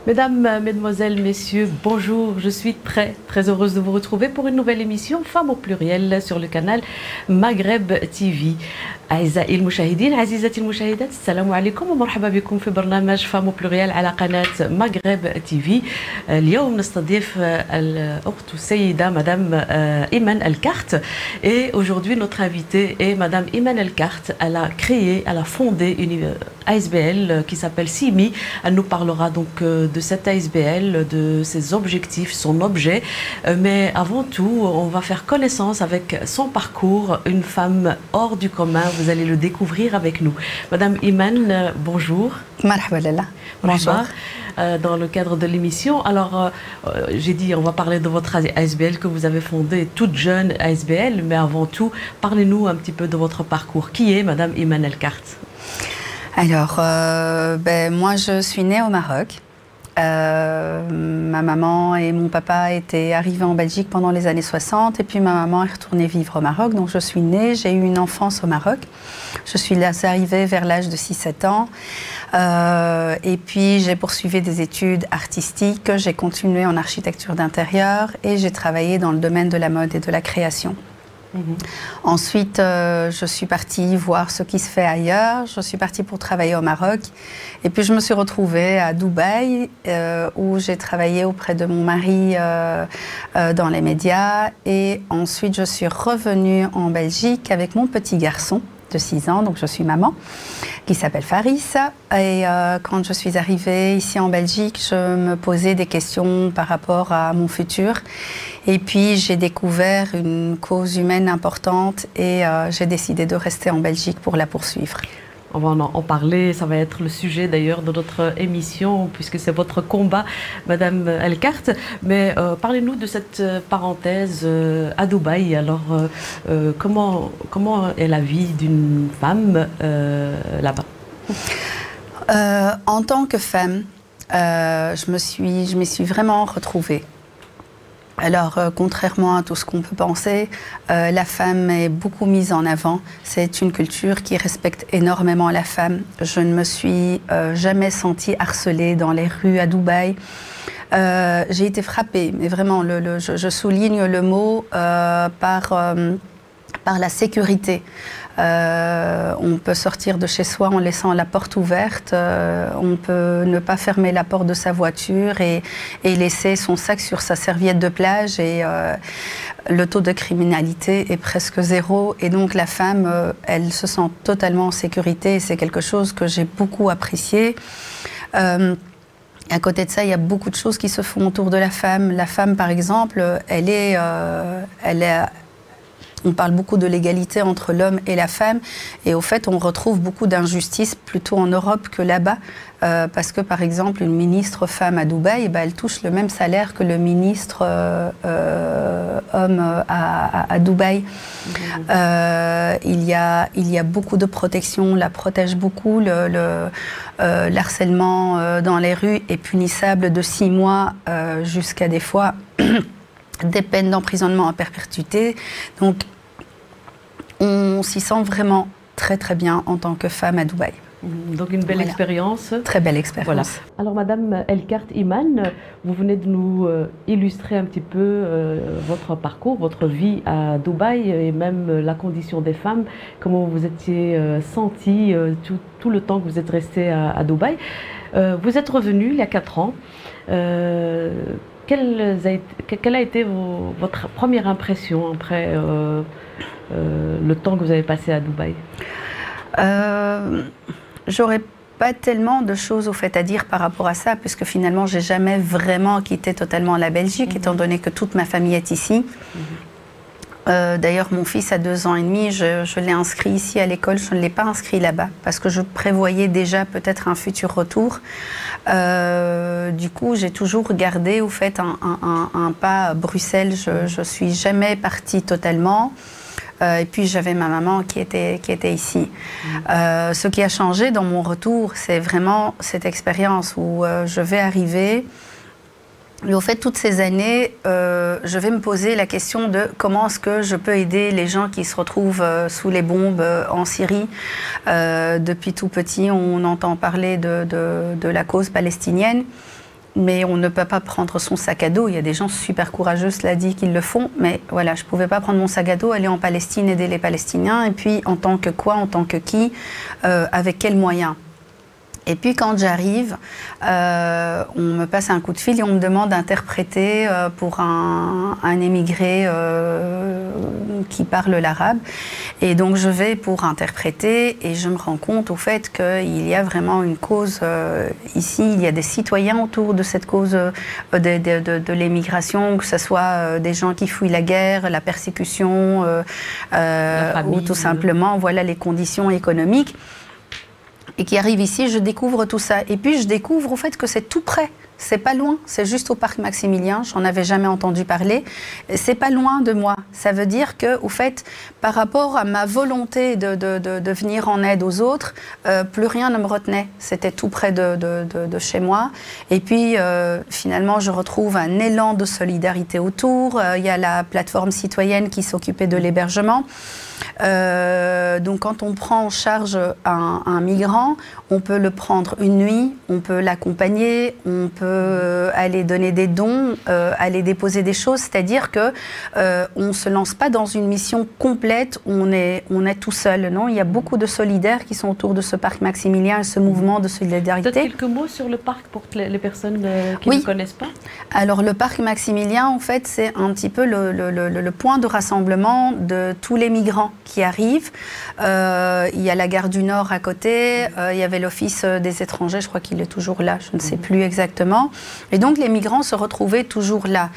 Mesdames, Mesdemoiselles, Messieurs, bonjour. Je suis très heureuse de vous retrouver pour une nouvelle émission Femmes au pluriel sur le canal Maghreb TV. أعزائي المشاهدين عزيزاتي المشاهدات السلام عليكم ومرحبا بكم في برنامج فامو بلوريال على قناة مغرب تي في. اليوم نستضيف الأخت السيدة مدام إيمان الكارت et aujourd'hui notre invitée est madame Iman Elkart. Elle a fondé une ASBL qui s'appelle SIMI. Elle nous parlera donc de cette ASBL, de ses objectifs, son objet, mais avant tout on va faire connaissance avec son parcours, une femme hors du commun. Vous allez le découvrir avec nous. Madame Iman, bonjour. Marhaba Lala. Bonjour. Dans le cadre de l'émission, alors j'ai dit on va parler de votre ASBL que vous avez fondée, toute jeune ASBL, mais avant tout, parlez-nous un petit peu de votre parcours. Qui est Madame Iman Elkart? Alors, moi je suis née au Maroc. Ma maman et mon papa étaient arrivés en Belgique pendant les années 60 et puis ma maman est retournée vivre au Maroc. Donc je suis née, j'ai eu une enfance au Maroc. Je suis arrivée vers l'âge de 6-7 ans. Et puis j'ai poursuivi des études artistiques, j'ai continué en architecture d'intérieur et j'ai travaillé dans le domaine de la mode et de la création. Ensuite, je suis partie voir ce qui se fait ailleurs. Je suis partie pour travailler au Maroc. Et puis, je me suis retrouvée à Dubaï, où j'ai travaillé auprès de mon mari dans les médias. Et ensuite, je suis revenue en Belgique avec mon petit garçon de 6 ans, donc je suis maman, qui s'appelle Faris. Et quand je suis arrivée ici en Belgique, je me posais des questions par rapport à mon futur. Et puis j'ai découvert une cause humaine importante et j'ai décidé de rester en Belgique pour la poursuivre. On va en parler, ça va être le sujet d'ailleurs de notre émission, puisque c'est votre combat, Madame Elkart. Mais parlez-nous de cette parenthèse à Dubaï. Alors, comment est la vie d'une femme là-bas? En tant que femme, je m'y suis vraiment retrouvée. Alors, contrairement à tout ce qu'on peut penser, la femme est beaucoup mise en avant. C'est une culture qui respecte énormément la femme. Je ne me suis jamais sentie harcelée dans les rues à Dubaï. J'ai été frappée, mais vraiment, je souligne le mot par la sécurité. On peut sortir de chez soi en laissant la porte ouverte, on peut ne pas fermer la porte de sa voiture et laisser son sac sur sa serviette de plage et le taux de criminalité est presque zéro et donc la femme, elle se sent totalement en sécurité et c'est quelque chose que j'ai beaucoup apprécié. À côté de ça, il y a beaucoup de choses qui se font autour de la femme. La femme, par exemple, on parle beaucoup de l'égalité entre l'homme et la femme et au fait on retrouve beaucoup d'injustices plutôt en Europe que là-bas parce que par exemple une ministre femme à Dubaï, elle touche le même salaire que le ministre homme à Dubaï. Il y a beaucoup de protection, on la protège beaucoup, l'harcèlement dans les rues est punissable de 6 mois jusqu'à des fois des peines d'emprisonnement à perpétuité. Donc, on s'y sent vraiment très bien en tant que femme à Dubaï. Donc une belle expérience. Très belle expérience. Voilà. Alors Madame Elkart Iman, vous venez de nous illustrer un petit peu votre parcours, votre vie à Dubaï et même la condition des femmes, comment vous étiez sentie tout le temps que vous êtes restée à Dubaï. Vous êtes revenue il y a 4 ans. Quelle a été votre première impression après le temps que vous avez passé à Dubaï? J'aurais pas tellement de choses au fait à dire par rapport à ça, puisque finalement j'ai jamais vraiment quitté totalement la Belgique, étant donné que toute ma famille est ici. D'ailleurs, mon fils a 2 ans et demi, je l'ai inscrit ici à l'école, je ne l'ai pas inscrit là-bas, parce que je prévoyais déjà peut-être un futur retour. Du coup, j'ai toujours gardé au fait un pas à Bruxelles, je suis jamais partie totalement. Et puis j'avais ma maman qui était ici. Ce qui a changé dans mon retour, c'est vraiment cette expérience où je vais arriver. Et au fait, toutes ces années, je vais me poser la question de comment est-ce que je peux aider les gens qui se retrouvent sous les bombes en Syrie. Depuis tout petit, on entend parler de la cause palestinienne. mais on ne peut pas prendre son sac à dos. Il y a des gens super courageux, cela dit, qui le font. Mais voilà, je ne pouvais pas prendre mon sac à dos, aller en Palestine, aider les Palestiniens. Et puis, en tant que quoi, en tant que qui, avec quels moyens? Et puis quand j'arrive, on me passe un coup de fil et on me demande d'interpréter pour un émigré qui parle l'arabe. Et donc je vais pour interpréter et je me rends compte au fait qu'il y a vraiment une cause ici. Il y a des citoyens autour de cette cause de l'émigration, que ce soit des gens qui fuient la guerre, la persécution, ou tout simplement voilà, les conditions économiques. Et qui arrive ici, je découvre tout ça. Et puis je découvre au fait que c'est tout près. C'est pas loin, c'est juste au parc Maximilien, j'en avais jamais entendu parler. C'est pas loin de moi. Ça veut dire que, au fait, par rapport à ma volonté de venir en aide aux autres, plus rien ne me retenait. C'était tout près de chez moi. Et puis, finalement, je retrouve un élan de solidarité autour. Il y a la plateforme citoyenne qui s'occupait de l'hébergement. Donc quand on prend en charge un migrant, on peut le prendre une nuit, on peut l'accompagner, on peut aller donner des dons, aller déposer des choses, c'est-à-dire que on ne se lance pas dans une mission complète où on est tout seul, non? Il y a beaucoup de solidaires qui sont autour de ce parc Maximilien et ce mouvement de solidarité. Peut-être quelques mots sur le parc pour les personnes qui ne connaissent pas? Alors le parc Maximilien, en fait, c'est un petit peu le point de rassemblement de tous les migrants qui arrivent. Il y a la gare du Nord à côté, il y avait l'Office des étrangers, je crois qu'il est toujours là, je ne sais plus exactement. Et donc les migrants se retrouvaient toujours là.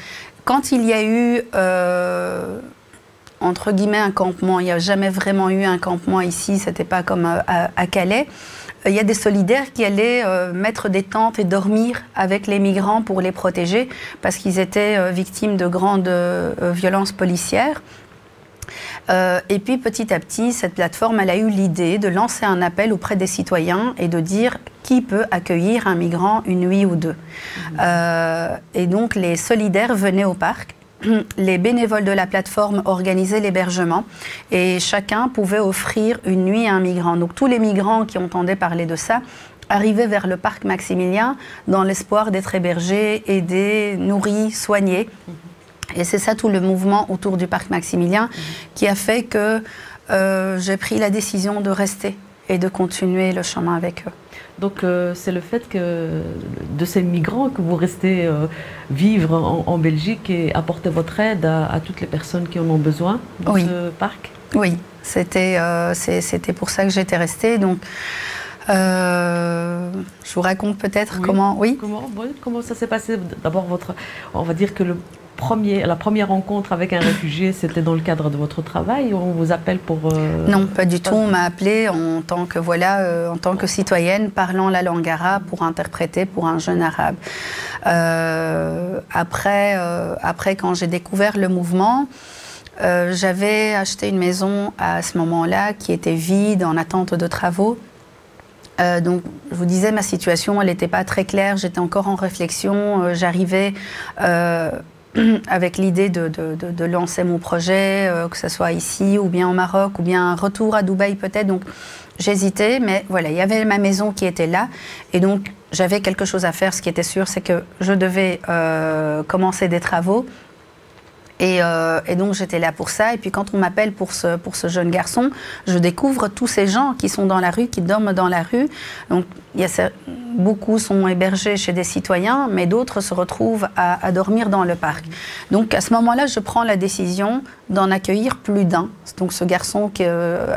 Quand il y a eu, entre guillemets, un campement, il n'y a jamais vraiment eu un campement ici, c'était pas comme à Calais. Il y a des solidaires qui allaient mettre des tentes et dormir avec les migrants pour les protéger parce qu'ils étaient victimes de grandes violences policières. Et puis petit à petit, cette plateforme, elle a eu l'idée de lancer un appel auprès des citoyens et de dire qui peut accueillir un migrant une nuit ou deux. Et donc les solidaires venaient au parc. Les bénévoles de la plateforme organisaient l'hébergement et chacun pouvait offrir une nuit à un migrant. Donc tous les migrants qui entendaient parler de ça arrivaient vers le parc Maximilien dans l'espoir d'être hébergés, aidés, nourris, soignés. Et c'est ça tout le mouvement autour du parc Maximilien qui a fait que j'ai pris la décision de rester et de continuer le chemin avec eux. Donc c'est le fait que de ces migrants que vous restez vivre en Belgique et apporter votre aide à toutes les personnes qui en ont besoin dans ce parc? Oui, c'était pour ça que j'étais restée. Donc, je vous raconte peut-être comment... Oui. Comment ça s'est passé? D'abord, on va dire que la première rencontre avec un réfugié, c'était dans le cadre de votre travail? On vous appelle pour... Non, pas du tout. On m'a appelée en tant que, en tant que citoyenne parlant la langue arabe pour interpréter pour un jeune arabe. Après, quand j'ai découvert le mouvement, j'avais acheté une maison à ce moment-là qui était vide, en attente de travaux. Donc, je vous disais, ma situation, elle n'était pas très claire. J'étais encore en réflexion. J'arrivais... avec l'idée de lancer mon projet, que ce soit ici ou bien au Maroc ou bien un retour à Dubaï peut-être. Donc j'hésitais, mais voilà, il y avait ma maison qui était là et donc j'avais quelque chose à faire. Ce qui était sûr, c'est que je devais commencer des travaux. Et donc j'étais là pour ça. Et puis quand on m'appelle pour ce jeune garçon, je découvre tous ces gens qui sont dans la rue, qui dorment dans la rue. Donc beaucoup sont hébergés chez des citoyens, mais d'autres se retrouvent à dormir dans le parc. Donc à ce moment-là, je prends la décision d'en accueillir plus d'un. Donc ce garçon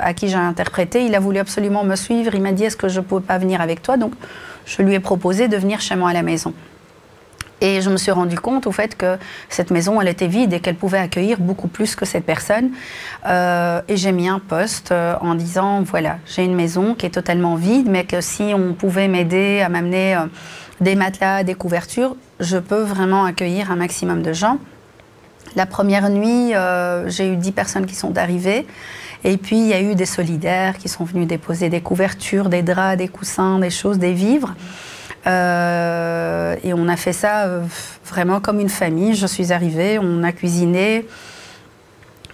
à qui j'ai interprété, il a voulu absolument me suivre. Il m'a dit, est-ce que je ne peux pas venir avec toi? Donc je lui ai proposé de venir chez moi à la maison. Et je me suis rendu compte au fait que cette maison, elle était vide et qu'elle pouvait accueillir beaucoup plus que cette personne. Et j'ai mis un post en disant, voilà, j'ai une maison qui est totalement vide, mais que si on pouvait m'aider à m'amener des matelas, des couvertures, je peux vraiment accueillir un maximum de gens. La première nuit, j'ai eu 10 personnes qui sont arrivées. Et puis, il y a eu des solidaires qui sont venus déposer des couvertures, des draps, des coussins, des choses, des vivres. Et on a fait ça vraiment comme une famille. Je suis arrivée, on a cuisiné,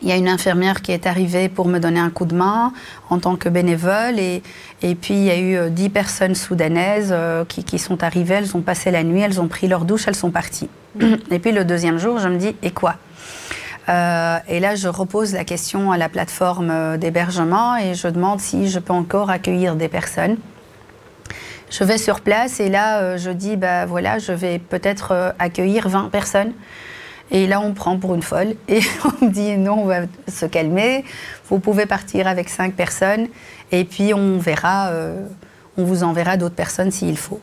Il y a une infirmière qui est arrivée pour me donner un coup de main en tant que bénévole. Et puis, il y a eu 10 personnes soudanaises qui sont arrivées. Elles ont passé la nuit, elles ont pris leur douche, elles sont parties. Et puis, le deuxième jour, je me dis, et quoi? Et là, je repose la question à la plateforme d'hébergement et je demande si je peux encore accueillir des personnes. Je vais sur place et là, je dis, bah voilà, je vais peut-être accueillir 20 personnes. Et là, on me prend pour une folle et on me dit non, on va se calmer. Vous pouvez partir avec 5 personnes et puis on verra, on vous enverra d'autres personnes s'il faut.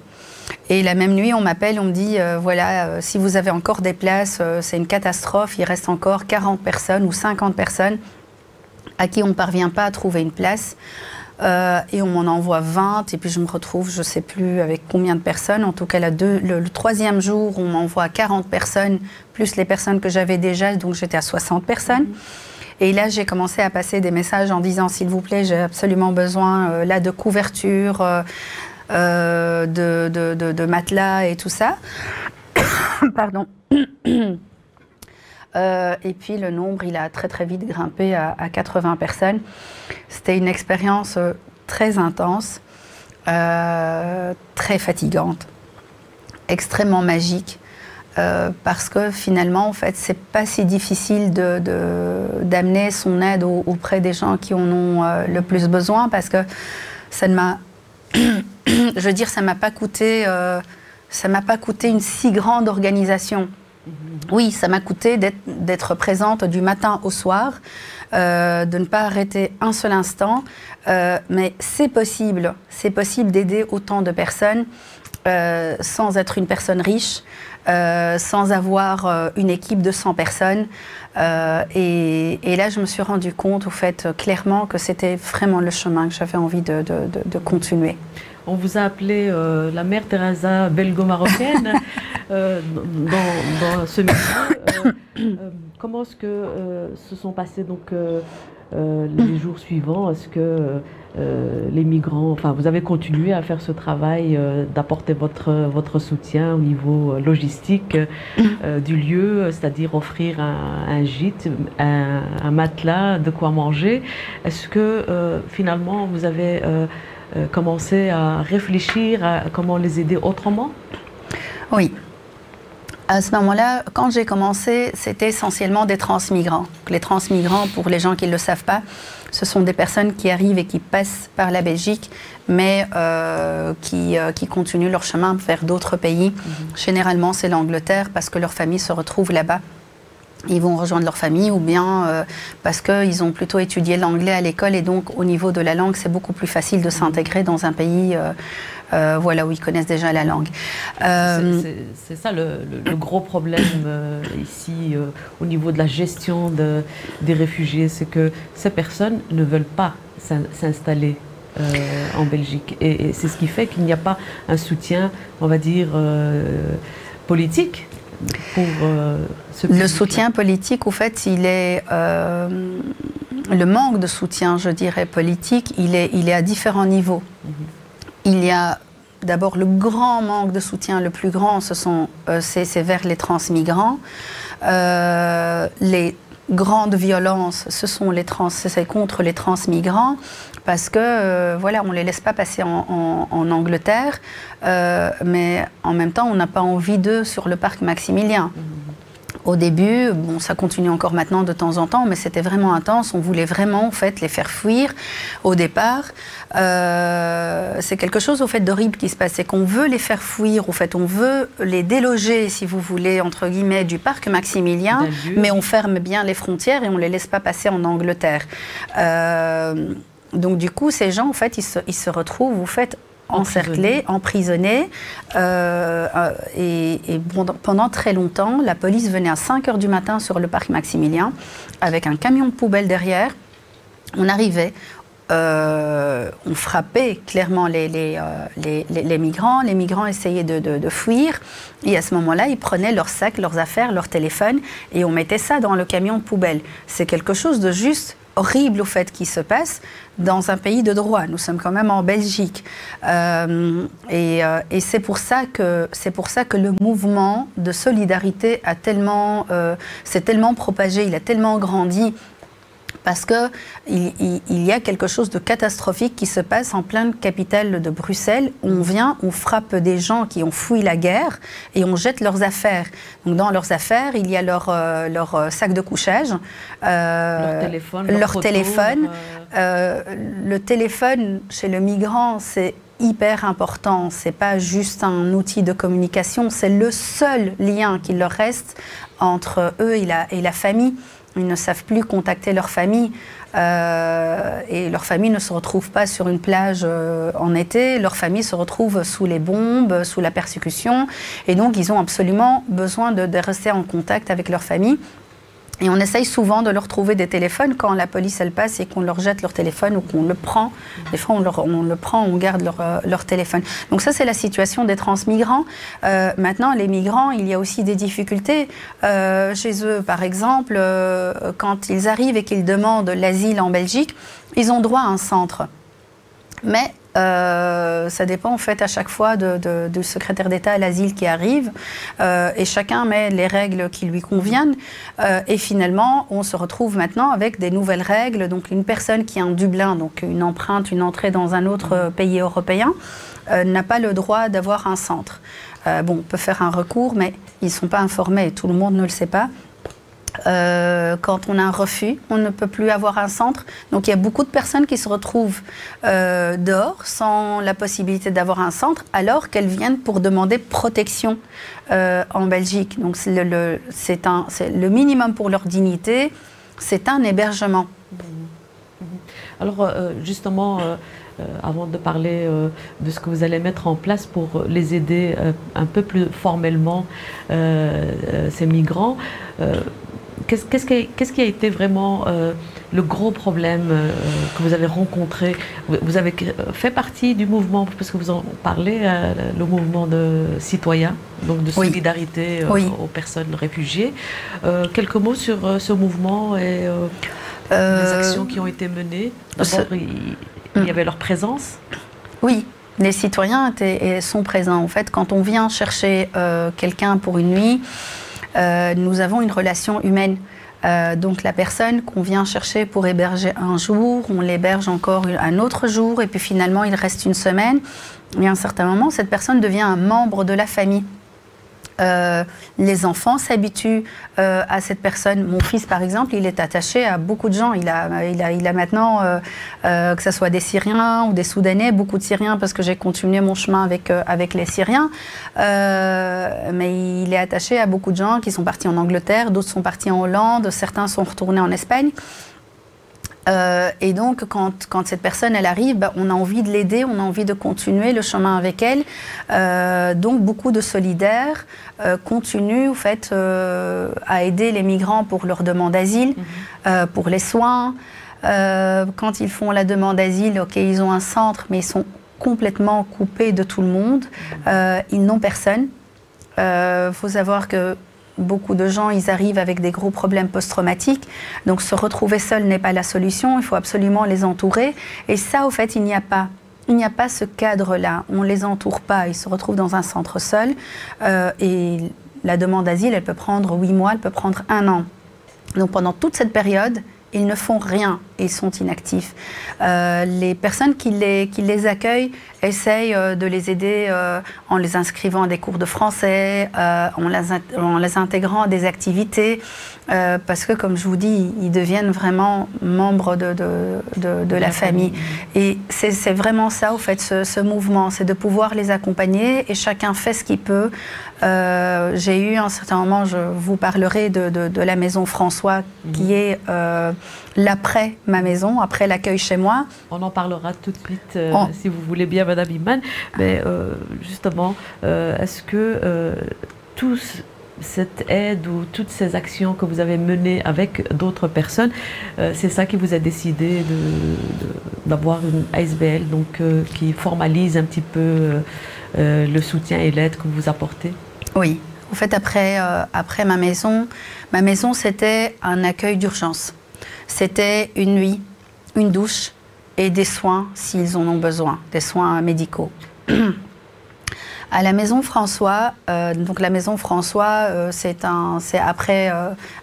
Et la même nuit, on m'appelle, on me dit voilà, si vous avez encore des places, c'est une catastrophe. Il reste encore 40 personnes ou 50 personnes à qui on ne parvient pas à trouver une place. Et on m'en envoie 20 et puis je me retrouve, je ne sais plus avec combien de personnes. En tout cas, le troisième jour, on m'envoie 40 personnes, plus les personnes que j'avais déjà, donc j'étais à 60 personnes. Et là, j'ai commencé à passer des messages en disant, s'il vous plaît, j'ai absolument besoin là de couverture, de matelas et tout ça. Pardon. Et puis le nombre, il a très très vite grimpé à 80 personnes. C'était une expérience très intense, très fatigante, extrêmement magique, parce que finalement, en fait, c'est pas si difficile d'amener son aide auprès des gens qui en ont le plus besoin, parce que ça ne m'a, je veux dire, ça m'a pas coûté une si grande organisation. Oui, ça m'a coûté d'être présente du matin au soir, de ne pas arrêter un seul instant, mais c'est possible d'aider autant de personnes sans être une personne riche, sans avoir une équipe de 100 personnes. Et là, je me suis rendu compte, au fait, clairement que c'était vraiment le chemin que j'avais envie de continuer. On vous a appelé la mère Teresa belgo-marocaine dans ce milieu. Comment est-ce que se sont passés donc, les jours suivants? Est-ce que les migrants, enfin, vous avez continué à faire ce travail d'apporter votre soutien au niveau logistique du lieu, c'est-à-dire offrir un gîte, un matelas, de quoi manger? Est-ce que finalement vous avez commencer à réfléchir à comment les aider autrement? Oui. À ce moment-là, quand j'ai commencé, c'était essentiellement des transmigrants. Les transmigrants, pour les gens qui ne le savent pas, ce sont des personnes qui arrivent et qui passent par la Belgique, mais qui continuent leur chemin vers d'autres pays. Généralement, c'est l'Angleterre, parce que leur famille se retrouve là-bas. Ils vont rejoindre leur famille ou bien parce qu'ils ont plutôt étudié l'anglais à l'école et donc au niveau de la langue, c'est beaucoup plus facile de s'intégrer dans un pays voilà, où ils connaissent déjà la langue. C'est ça le gros problème ici au niveau de la gestion des réfugiés, c'est que ces personnes ne veulent pas s'installer en Belgique. Et c'est ce qui fait qu'il n'y a pas un soutien, on va dire, politique. Pour, le soutien politique, au fait, il est le manque de soutien, je dirais, politique, il est à différents niveaux. Il y a d'abord le grand manque de soutien, le plus grand, c'est vers les transmigrants. Les grandes violences, c'est contre les transmigrants, parce que voilà, on ne les laisse pas passer en Angleterre, mais en même temps, on n'a pas envie d'eux sur le parc Maximilien. Au début, bon, ça continue encore maintenant de temps en temps, mais c'était vraiment intense. On voulait vraiment, en fait, les faire fuir au départ. C'est quelque chose, au fait, d'horrible qui se passe. C'est qu'on veut les faire fuir, au fait, on veut les déloger, si vous voulez, entre guillemets, du parc Maximilien, mais on ferme bien les frontières et on ne les laisse pas passer en Angleterre. Donc, du coup, ces gens, en fait, ils se retrouvent, au fait, encerclés, emprisonnés. Et pendant très longtemps, la police venait à 5 h du matin sur le parc Maximilien avec un camion de poubelle derrière. On arrivait, on frappait clairement les migrants. Les migrants essayaient de fuir. Et à ce moment-là, ils prenaient leurs sacs, leurs affaires, leur téléphone et on mettait ça dans le camion de poubelle. C'est quelque chose de juste horrible au fait qui se passe dans un pays de droit. Nous sommes quand même en Belgique. Et c'est pour ça que le mouvement de solidarité s'est tellement propagé, il a tellement grandi Parce qu'il y a quelque chose de catastrophique qui se passe en pleine capitale de Bruxelles. On vient, on frappe des gens qui ont fui la guerre et on jette leurs affaires. Donc dans leurs affaires, il y a leur sac de couchage, leur téléphone. Le téléphone chez le migrant, c'est hyper important. C'est pas juste un outil de communication, c'est le seul lien qu'il leur reste entre eux et la famille. Ils ne savent plus contacter leur famille et leur famille ne se retrouve pas sur une plage en été. Leur famille se retrouve sous les bombes, sous la persécution. Et donc, ils ont absolument besoin de rester en contact avec leur famille. Et on essaye souvent de leur trouver des téléphones quand la police elle passe et qu'on leur jette leur téléphone ou qu'on le prend. Des fois on le prend, on garde leur téléphone. Donc ça c'est la situation des transmigrants. Maintenant les migrants, il y a aussi des difficultés chez eux. Par exemple, quand ils arrivent et qu'ils demandent l'asile en Belgique, ils ont droit à un centre. Mais ça dépend en fait à chaque fois du secrétaire d'État à l'asile qui arrive et chacun met les règles qui lui conviennent et finalement on se retrouve maintenant avec des nouvelles règles. Donc une personne qui a un Dublin, donc une empreinte, une entrée dans un autre pays européen n'a pas le droit d'avoir un centre. Bon, on peut faire un recours mais ils ne sont pas informés, tout le monde ne le sait pas. Quand on a un refus, on ne peut plus avoir un centre. Donc il y a beaucoup de personnes qui se retrouvent dehors sans la possibilité d'avoir un centre alors qu'elles viennent pour demander protection en Belgique. Donc c'est le minimum pour leur dignité, c'est un hébergement. Alors justement, avant de parler de ce que vous allez mettre en place pour les aider un peu plus formellement, ces migrants, qu'est-ce qui a été vraiment le gros problème que vous avez rencontré? Vous avez fait partie du mouvement, parce que vous en parlez, le mouvement de citoyens, donc de solidarité aux personnes réfugiées. Quelques mots sur ce mouvement et les actions qui ont été menées. D'abord, il y avait leur présence. Oui. Les citoyens sont présents. En fait, quand on vient chercher quelqu'un pour une nuit, nous avons une relation humaine. Donc la personne qu'on vient chercher pour héberger un jour, on l'héberge encore un autre jour, et puis finalement il reste une semaine. Et à un certain moment, cette personne devient un membre de la famille. Les enfants s'habituent à cette personne. Mon fils, par exemple, il est attaché à beaucoup de gens. Il a maintenant, que ce soit des Syriens ou des Soudanais, beaucoup de Syriens parce que j'ai continué mon chemin avec les Syriens. Mais il est attaché à beaucoup de gens qui sont partis en Angleterre, d'autres sont partis en Hollande, certains sont retournés en Espagne. Et donc, quand cette personne elle arrive, on a envie de l'aider, on a envie de continuer le chemin avec elle. Donc, beaucoup de solidaires continuent en fait, à aider les migrants pour leur demande d'asile, pour les soins. Quand ils font la demande d'asile, ok, ils ont un centre, mais ils sont complètement coupés de tout le monde. Ils n'ont personne. Faut savoir que beaucoup de gens, ils arrivent avec des gros problèmes post-traumatiques. Donc, se retrouver seul n'est pas la solution. Il faut absolument les entourer. Et ça, au fait, il n'y a pas. Il n'y a pas ce cadre-là. On ne les entoure pas. Ils se retrouvent dans un centre seul. Et la demande d'asile, elle peut prendre 8 mois, elle peut prendre 1 an. Donc, pendant toute cette période, ils ne font rien, ils sont inactifs. Les personnes qui les accueillent essayent de les aider en les inscrivant à des cours de français, en les intégrant à des activités, parce que, comme je vous dis, ils deviennent vraiment membres de la famille. Et c'est vraiment ça, au fait, ce mouvement, c'est de pouvoir les accompagner et chacun fait ce qu'il peut. J'ai eu, à un certain moment, je vous parlerai de la maison François, qui est l'après ma maison, après l'accueil chez moi. On en parlera tout de suite, si vous voulez bien, Madame Iman. Mais justement, est-ce que cette aide ou toutes ces actions que vous avez menées avec d'autres personnes, c'est ça qui vous a décidé d'avoir une ASBL, donc qui formalise un petit peu le soutien et l'aide que vous apportez? Oui. En fait, après ma maison c'était un accueil d'urgence. C'était une nuit, une douche et des soins s'ils en ont besoin, des soins médicaux. À la Maison François, donc la Maison François, c'est après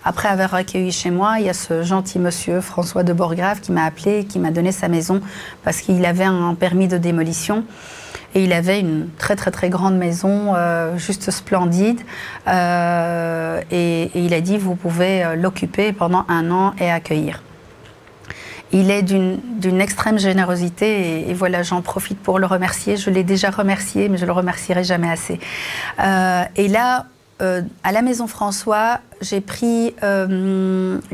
avoir accueilli chez moi, il y a ce gentil monsieur François de Borgrave qui m'a appelé et qui m'a donné sa maison parce qu'il avait un permis de démolition. Et il avait une très très très grande maison, juste splendide. Et il a dit, vous pouvez l'occuper pendant 1 an et accueillir. Il est d'une extrême générosité et voilà, j'en profite pour le remercier. Je l'ai déjà remercié, mais je le remercierai jamais assez. Et là, à la Maison François, j'ai pris,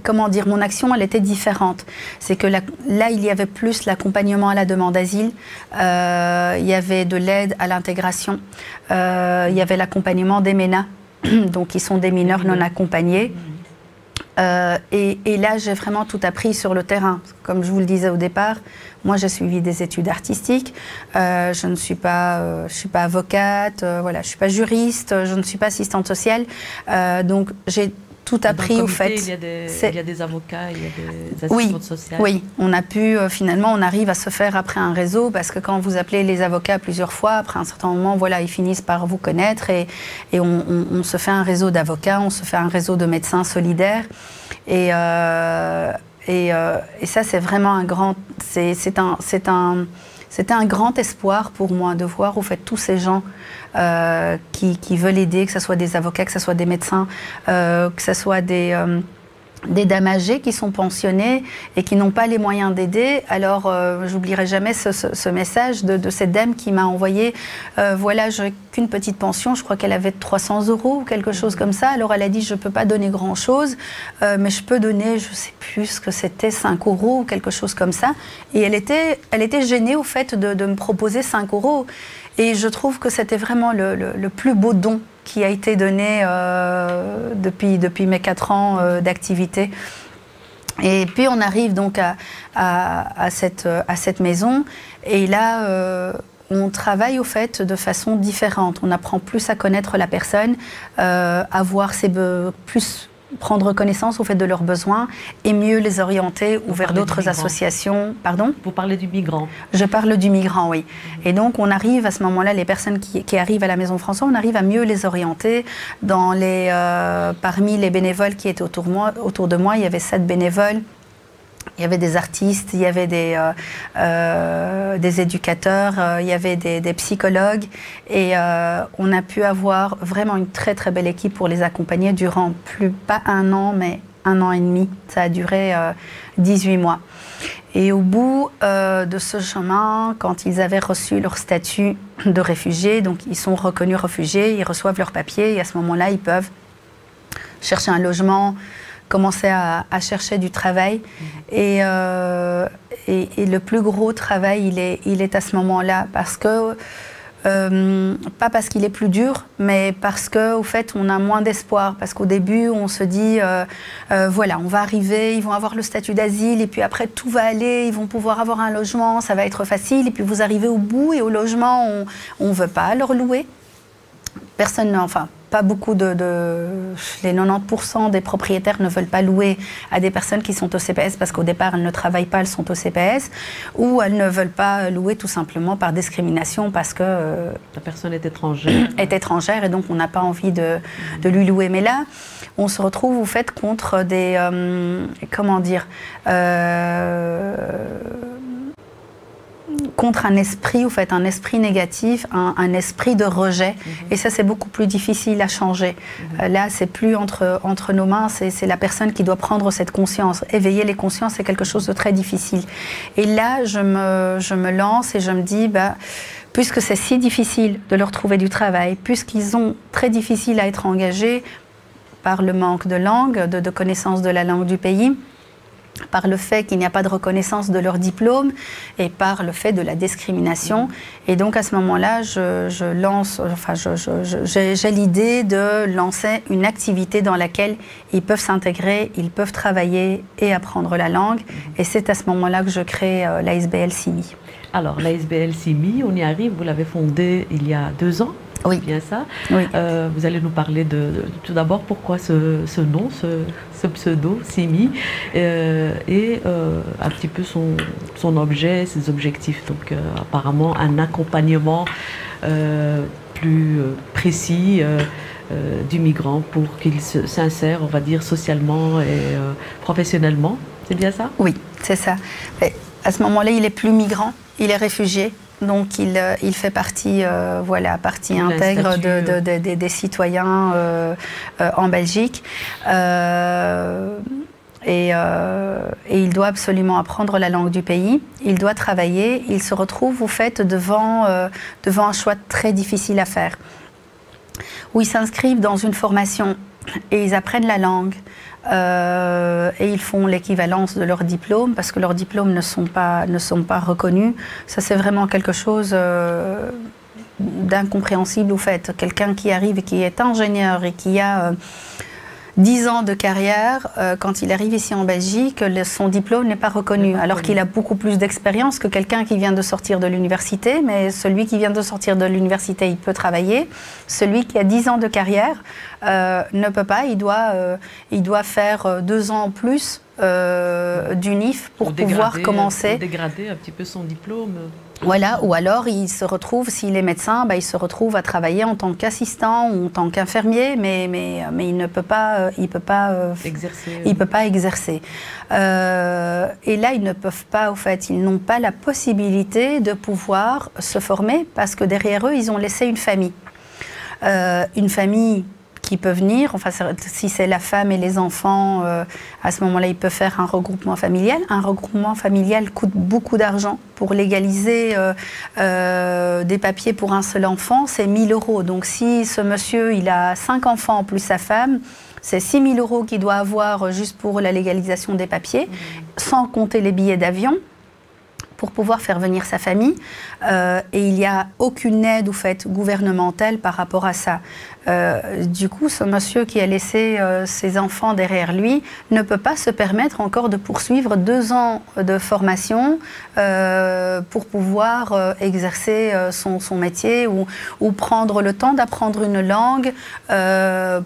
comment dire, mon action, elle était différente. C'est que là, il y avait plus l'accompagnement à la demande d'asile, il y avait de l'aide à l'intégration, il y avait l'accompagnement des MENA, donc qui sont des mineurs non accompagnés. Et là, j'ai vraiment tout appris sur le terrain. Comme je vous le disais au départ, moi, j'ai suivi des études artistiques. Je ne suis pas, avocate, voilà, je ne suis pas juriste, je ne suis pas assistante sociale. Donc, j'ai tout appris au fait. Il y a des avocats, il y a des assistantes sociales. Oui, on a pu, finalement, on arrive à se faire après un réseau parce que quand vous appelez les avocats plusieurs fois, après un certain moment, voilà, ils finissent par vous connaître et on se fait un réseau d'avocats, on se fait un réseau de médecins solidaires. Et ça, c'est vraiment un grand... C'était un grand espoir pour moi de voir au fait tous ces gens qui veulent aider, que ce soit des avocats, que ce soit des médecins, que ce soit des dames âgées qui sont pensionnées et qui n'ont pas les moyens d'aider. Alors, j'oublierai jamais ce message de cette dame qui m'a envoyé voilà, je n'ai qu'une petite pension, je crois qu'elle avait 300 € ou quelque chose comme ça. Alors, elle a dit, je ne peux pas donner grand-chose, mais je peux donner, je ne sais plus ce que c'était, 5 € ou quelque chose comme ça. Et elle était gênée au fait de me proposer 5 €. Et je trouve que c'était vraiment le plus beau don qui a été donné depuis mes 4 ans d'activité. Et puis on arrive donc à cette maison et là on travaille au fait de façon différente. On apprend plus à connaître la personne, à voir plus prendre connaissance au fait de leurs besoins et mieux les orienter vers d'autres associations. Pardon ? Vous parlez du migrant. Je parle du migrant, oui. Et donc, on arrive à ce moment-là, les personnes qui arrivent à la Maison François, on arrive à mieux les orienter. Parmi les bénévoles qui étaient autour de moi, il y avait 7 bénévoles. Il y avait des artistes, il y avait des éducateurs, il y avait des psychologues. Et on a pu avoir vraiment une très très belle équipe pour les accompagner durant pas 1 an, mais 1 an et demi. Ça a duré 18 mois. Et au bout de ce chemin, quand ils avaient reçu leur statut de réfugiés, donc ils sont reconnus réfugiés, ils reçoivent leurs papiers et à ce moment-là, ils peuvent chercher un logement, commencer à chercher du travail. Et le plus gros travail, il est à ce moment-là, parce que, pas parce qu'il est plus dur, mais parce qu'au fait, on a moins d'espoir. Parce qu'au début, on se dit, voilà, on va arriver, ils vont avoir le statut d'asile, et puis après, tout va aller, ils vont pouvoir avoir un logement, ça va être facile. Et puis vous arrivez au bout, et au logement, on ne veut pas leur louer. Personne, enfin, pas beaucoup les 90% des propriétaires ne veulent pas louer à des personnes qui sont au CPS parce qu'au départ, elles ne travaillent pas, elles sont au CPS, ou elles ne veulent pas louer tout simplement par discrimination parce que... la personne est étrangère. Est étrangère et donc on n'a pas envie de lui louer. Mais là, on se retrouve, vous faites, contre des... comment dire contre un esprit, vous faites un esprit négatif, un esprit de rejet. Et ça, c'est beaucoup plus difficile à changer. Là, c'est plus entre nos mains, c'est la personne qui doit prendre cette conscience. Éveiller les consciences, c'est quelque chose de très difficile. Et là, je me lance et je me dis, puisque c'est si difficile de leur trouver du travail, puisqu'ils ont très difficile à être engagés par le manque de langue, de connaissance de la langue du pays, par le fait qu'il n'y a pas de reconnaissance de leur diplôme et par le fait de la discrimination. Et donc à ce moment-là, j'ai l'idée de lancer une activité dans laquelle ils peuvent s'intégrer, ils peuvent travailler et apprendre la langue. Et c'est à ce moment-là que je crée l'ASBL CIMI. Alors l'ASBL CIMI, on y arrive, vous l'avez fondée il y a 2 ans. Oui. Bien ça. Oui. Vous allez nous parler tout d'abord pourquoi ce nom, ce pseudo, CIMI, et un petit peu son objet, ses objectifs. Donc apparemment un accompagnement plus précis du migrant pour qu'il s'insère, on va dire, socialement et professionnellement. C'est bien ça? Oui, c'est ça. Et à ce moment-là, il est plus migrant, il est réfugié. Donc il fait partie, voilà, partie intègre des citoyens en Belgique. Et il doit absolument apprendre la langue du pays, il doit travailler, il se retrouve au fait devant un choix très difficile à faire, où ils s'inscrivent dans une formation et ils apprennent la langue et ils font l'équivalence de leur diplôme parce que leurs diplômes ne sont pas reconnus. Ça, c'est vraiment quelque chose d'incompréhensible au fait. Quelqu'un qui arrive et qui est ingénieur et qui a 10 ans de carrière, quand il arrive ici en Belgique, son diplôme n'est pas reconnu, alors qu'il a beaucoup plus d'expérience que quelqu'un qui vient de sortir de l'université. Mais celui qui vient de sortir de l'université, il peut travailler. Celui qui a 10 ans de carrière ne peut pas, il doit faire 2 ans en plus d'UNIF pour pouvoir commencer. Pour dégrader un petit peu son diplôme. Voilà, ou alors il se retrouve, s'il est médecin, il se retrouve à travailler en tant qu'assistant ou en tant qu'infirmier, mais il ne peut pas, exercer. Il peut pas exercer. Et là, ils ne peuvent pas, au fait, ils n'ont pas la possibilité de pouvoir se former parce que derrière eux, ils ont laissé une famille. Une famille qui peut venir, enfin, si c'est la femme et les enfants, à ce moment-là, il peut faire un regroupement familial. Un regroupement familial coûte beaucoup d'argent. Pour légaliser des papiers pour un seul enfant, c'est 1 000 €. Donc si ce monsieur, il a 5 enfants plus sa femme, c'est 6 000 € qu'il doit avoir juste pour la légalisation des papiers, sans compter les billets d'avion, pour pouvoir faire venir sa famille. Et il n'y a aucune aide, au fait, gouvernementale par rapport à ça. Du coup, ce monsieur qui a laissé ses enfants derrière lui ne peut pas se permettre encore de poursuivre 2 ans de formation pour pouvoir exercer son métier ou prendre le temps d'apprendre une langue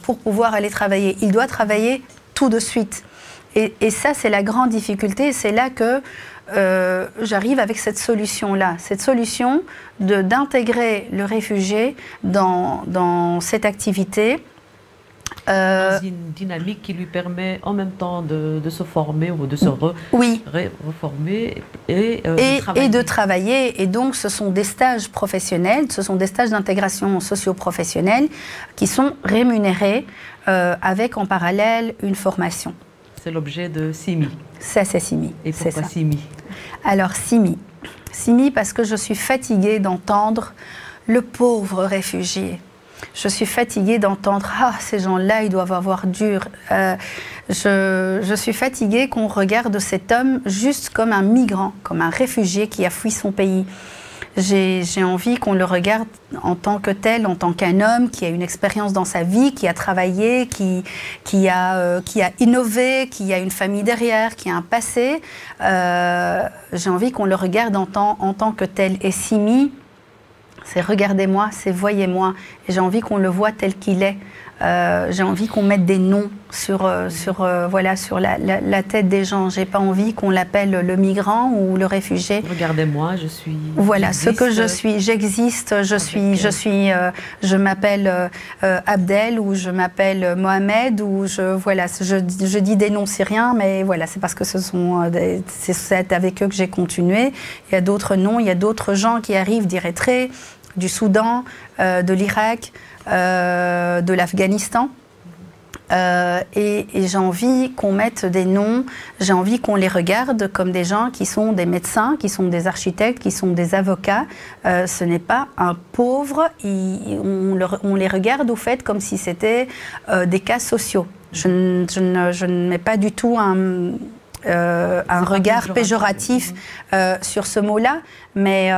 pour pouvoir aller travailler. Il doit travailler tout de suite. Et ça, c'est la grande difficulté. C'est là que j'arrive avec cette solution-là, cette solution d'intégrer le réfugié dans cette activité. Dans une dynamique qui lui permet en même temps de se former ou de se reformer et de travailler. Et donc, ce sont des stages professionnels, ce sont des stages d'intégration socio-professionnelle qui sont rémunérés avec en parallèle une formation. C'est l'objet de CIMI. Ça, c'est CIMI. Et pourquoi CIMI? Alors, CIMI. CIMI parce que je suis fatiguée d'entendre le pauvre réfugié. Je suis fatiguée d'entendre « Ah, ces gens-là, ils doivent avoir dur ». Je suis fatiguée qu'on regarde cet homme juste comme un migrant, comme un réfugié qui a fui son pays. J'ai envie qu'on le regarde en tant que tel, en tant qu'un homme qui a une expérience dans sa vie, qui a travaillé, qui a innové, qui a une famille derrière, qui a un passé. J'ai envie qu'on le regarde en tant que tel. Et CIMI, c'est regardez-moi, c'est voyez-moi. Et j'ai envie qu'on le voit tel qu'il est. J'ai envie qu'on mette des noms sur la tête des gens. J'ai pas envie qu'on l'appelle le migrant ou le réfugié. Regardez-moi, je suis. Voilà ce que je suis. J'existe. Je m'appelle Abdel ou je m'appelle Mohamed ou je dis des noms syriens, mais voilà, c'est parce que c'est avec eux que j'ai continué. Il y a d'autres noms, il y a d'autres gens qui arrivent d'Érythrée, du Soudan, de l'Irak. De l'Afghanistan et j'ai envie qu'on mette des noms, j'ai envie qu'on les regarde comme des gens qui sont des médecins, qui sont des architectes, qui sont des avocats. Ce n'est pas un pauvre, on les regarde au fait comme si c'était des cas sociaux. Je ne mets pas du tout un regard péjoratif sur ce mot-là, mais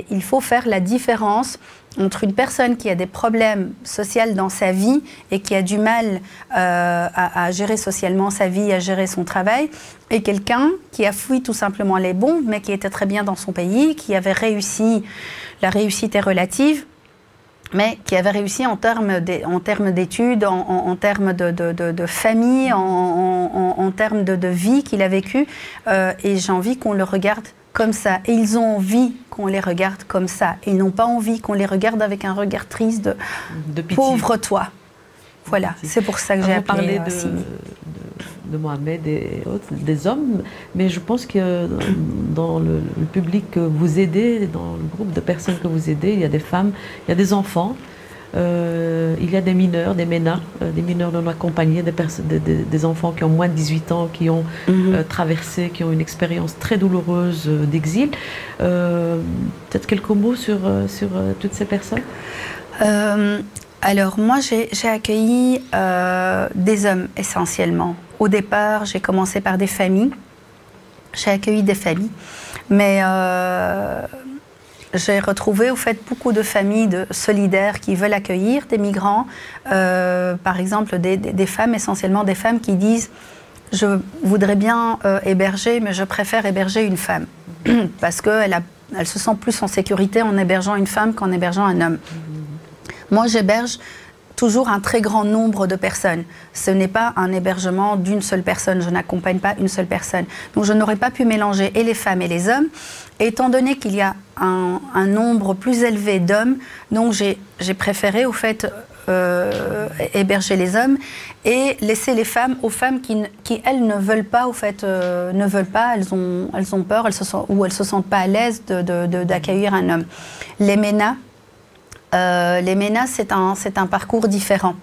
il faut faire la différence entre une personne qui a des problèmes sociaux dans sa vie et qui a du mal à gérer socialement sa vie, à gérer son travail, et quelqu'un qui a fui tout simplement les bombes, mais qui était très bien dans son pays, qui avait réussi, la réussite est relative, mais qui avait réussi en termes d'études, en termes de famille, en termes de vie qu'il a vécu. Et j'ai envie qu'on le regarde comme ça. Et ils ont envie qu'on les regarde comme ça. Ils n'ont pas envie qu'on les regarde avec un regard triste de pauvre toi. Voilà, c'est pour ça que j'ai appelé de Mohamed et autres, des hommes, mais je pense que dans le public que vous aidez, dans le groupe de personnes que vous aidez, il y a des femmes, il y a des enfants, il y a des mineurs, des mineurs non accompagnés, des enfants qui ont moins de 18 ans, qui ont traversé, qui ont une expérience très douloureuse d'exil. Peut-être quelques mots sur toutes ces personnes? Alors moi j'ai accueilli des hommes essentiellement. Au départ j'ai commencé par des familles, j'ai accueilli des familles, mais j'ai retrouvé au fait beaucoup de familles solidaires qui veulent accueillir des migrants, par exemple des femmes, essentiellement des femmes qui disent je voudrais bien héberger mais je préfère héberger une femme parce qu'elle se sent plus en sécurité en hébergeant une femme qu'en hébergeant un homme. Moi, j'héberge toujours un très grand nombre de personnes. Ce n'est pas un hébergement d'une seule personne. Je n'accompagne pas une seule personne. Donc, je n'aurais pas pu mélanger et les femmes et les hommes. Et étant donné qu'il y a un nombre plus élevé d'hommes, donc j'ai préféré, au fait, héberger les hommes et laisser les femmes aux femmes qui elles, ne veulent pas, au fait, elles ont peur, elles se sentent pas à l'aise d'accueillir un homme. Les MENA, c'est un parcours différent.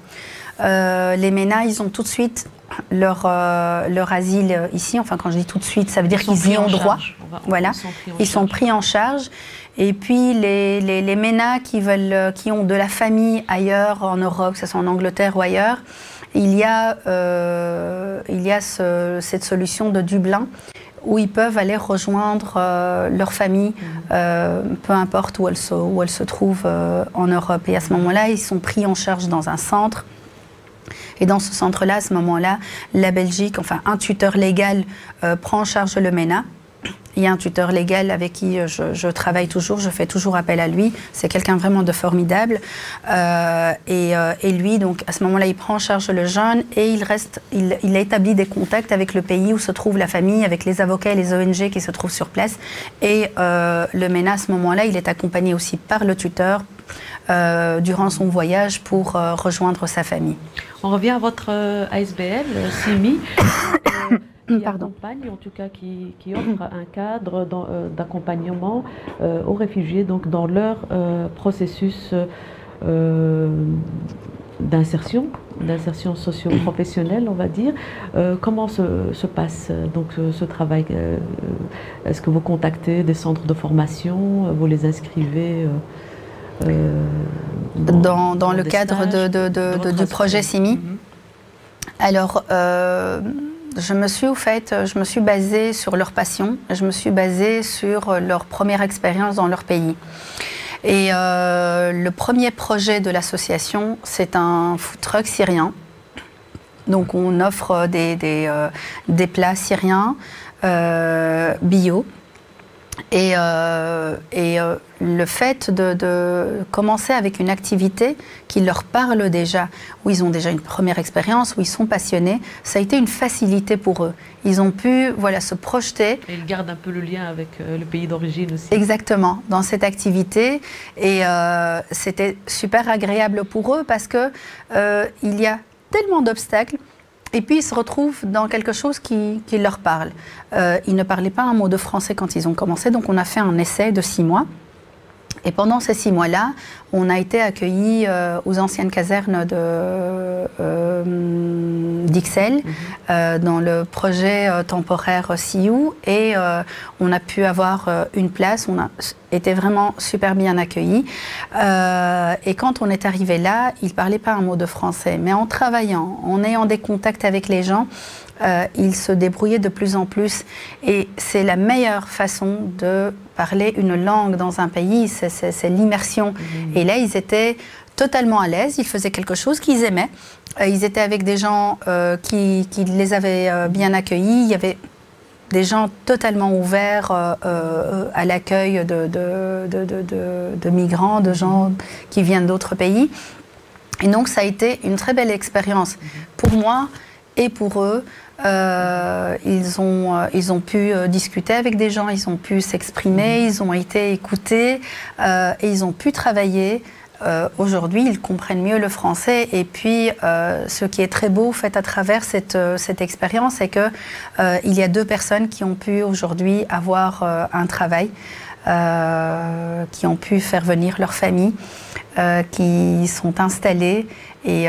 Les MENA, ils ont tout de suite leur asile ici. Enfin, quand je dis tout de suite, ça veut dire qu'ils y ont droit. Voilà, ils sont pris en charge. Et puis, les MENA qui ont de la famille ailleurs, en Europe, que ce soit en Angleterre ou ailleurs, il y a cette solution de Dublin, où ils peuvent aller rejoindre leur famille, peu importe où elle se trouve en Europe. Et à ce moment-là, ils sont pris en charge dans un centre. Et dans ce centre-là, à ce moment-là, la Belgique, enfin un tuteur légal prend en charge le MENA. Il y a un tuteur légal avec qui je travaille toujours, je fais toujours appel à lui. C'est quelqu'un vraiment de formidable. Et lui, donc, à ce moment-là, il prend en charge le jeune et il a établi des contacts avec le pays où se trouve la famille, avec les avocats et les ONG qui se trouvent sur place. Et le MENA, à ce moment-là, il est accompagné aussi par le tuteur durant son voyage pour rejoindre sa famille. On revient à votre ASBL, Simi. Qui accompagne, en tout cas qui offre un cadre d'accompagnement aux réfugiés donc dans leur processus d'insertion socio-professionnelle, on va dire. Comment se passe donc ce travail? Est-ce que vous contactez des centres de formation, vous les inscrivez dans le cadre du projet Simi? Alors, je me suis basée sur leur passion, je me suis basée sur leur première expérience dans leur pays. Et le premier projet de l'association, c'est un food truck syrien. Donc on offre des plats syriens bio. Et le fait de commencer avec une activité qui leur parle déjà, où ils ont déjà une première expérience, où ils sont passionnés, ça a été une facilité pour eux. Ils ont pu se projeter. Et ils gardent un peu le lien avec le pays d'origine aussi. Exactement, dans cette activité. Et c'était super agréable pour eux parce que il y a tellement d'obstacles. Et puis, ils se retrouvent dans quelque chose qui leur parle. Ils ne parlaient pas un mot de français quand ils ont commencé, donc on a fait un essai de 6 mois. Et pendant ces 6 mois-là, on a été accueillis aux anciennes casernes d'Ixelles, dans le projet temporaire Sioux. Et on a pu avoir une place, on a été vraiment super bien accueillis. Et quand on est arrivé là, ils ne parlaient pas un mot de français. Mais en travaillant, en ayant des contacts avec les gens, ils se débrouillaient de plus en plus. Et c'est la meilleure façon de parler une langue dans un pays, c'est l'immersion. Et là, ils étaient totalement à l'aise, ils faisaient quelque chose qu'ils aimaient. Ils étaient avec des gens qui les avaient bien accueillis. Il y avait des gens totalement ouverts à l'accueil de migrants, de gens qui viennent d'autres pays. Et donc ça a été une très belle expérience pour moi et pour eux. Ils ont pu discuter avec des gens, ils ont pu s'exprimer, ils ont été écoutés et ils ont pu travailler. Aujourd'hui, ils comprennent mieux le français. Et puis, ce qui est très beau fait à travers cette expérience, c'est qu'il y a 2 personnes qui ont pu aujourd'hui avoir un travail, qui ont pu faire venir leur famille, qui sont installés. Et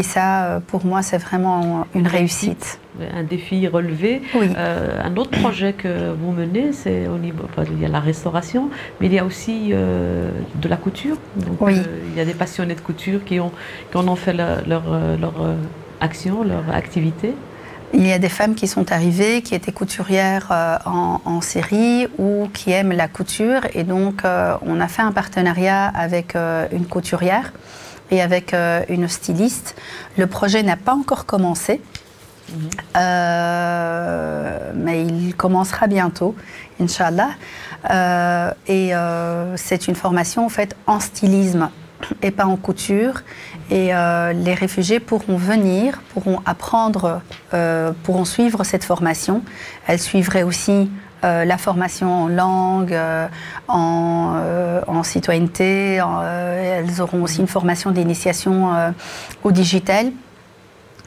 ça, pour moi, c'est vraiment une réussite. Un défi relevé. Oui. Un autre projet que vous menez, c'est au niveau, enfin, il y a la restauration, mais il y a aussi de la couture. Donc, oui. Il y a des passionnés de couture qui en ont fait leur action, leur activité. Il y a des femmes qui sont arrivées, qui étaient couturières en Syrie ou qui aiment la couture. Et donc, on a fait un partenariat avec une couturière et avec une styliste. Le projet n'a pas encore commencé, mais il commencera bientôt, Inch'Allah. C'est une formation en fait en stylisme et pas en couture. Et les réfugiés pourront venir, pourront apprendre, pourront suivre cette formation. Elles suivraient aussi la formation en langue, en citoyenneté. Elles auront aussi une formation d'initiation au digital.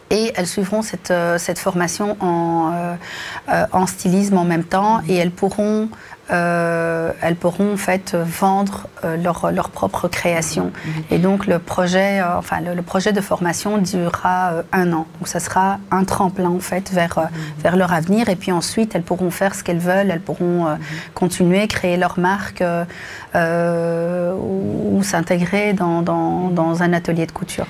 Et elles suivront cette formation en stylisme en même temps. Et elles pourront en fait vendre leur propre création. Et donc le projet de formation durera 1 an. Donc ça sera un tremplin en fait vers leur avenir. Et puis ensuite elles pourront faire ce qu'elles veulent. Elles pourront continuer, créer leur marque ou s'intégrer dans un atelier de couture.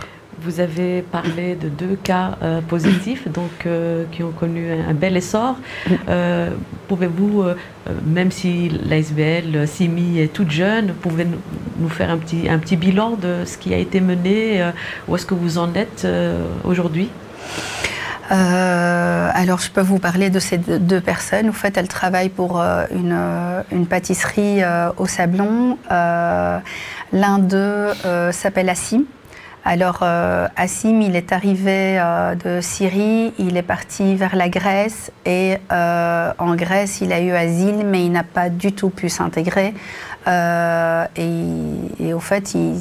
Vous avez parlé de 2 cas positifs, donc qui ont connu un bel essor. Pouvez-vous, même si l'ASBL Simi est toute jeune, pouvez nous faire un petit bilan de ce qui a été mené, où est-ce que vous en êtes aujourd'hui? Alors, je peux vous parler de ces 2 personnes. En fait, elles travaillent pour une pâtisserie au Sablon. L'un d'eux s'appelle Assim. Alors, Assim, il est arrivé de Syrie, il est parti vers la Grèce et en Grèce, il a eu asile, mais il n'a pas du tout pu s'intégrer. Et au fait, on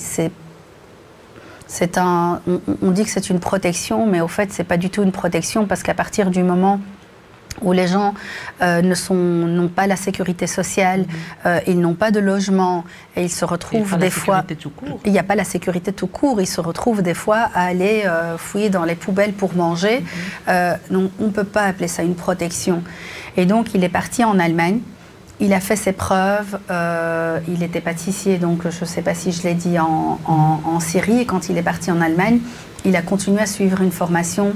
dit que c'est une protection, mais au fait, c'est pas du tout une protection parce qu'à partir du moment où les gens n'ont pas la sécurité sociale, ils n'ont pas de logement et ils se retrouvent des fois... Il n'y a pas la sécurité tout court, ils se retrouvent des fois à aller fouiller dans les poubelles pour manger. Donc on ne peut pas appeler ça une protection. Et donc il est parti en Allemagne, il a fait ses preuves, il était pâtissier, donc je ne sais pas si je l'ai dit en Syrie, et quand il est parti en Allemagne, il a continué à suivre une formation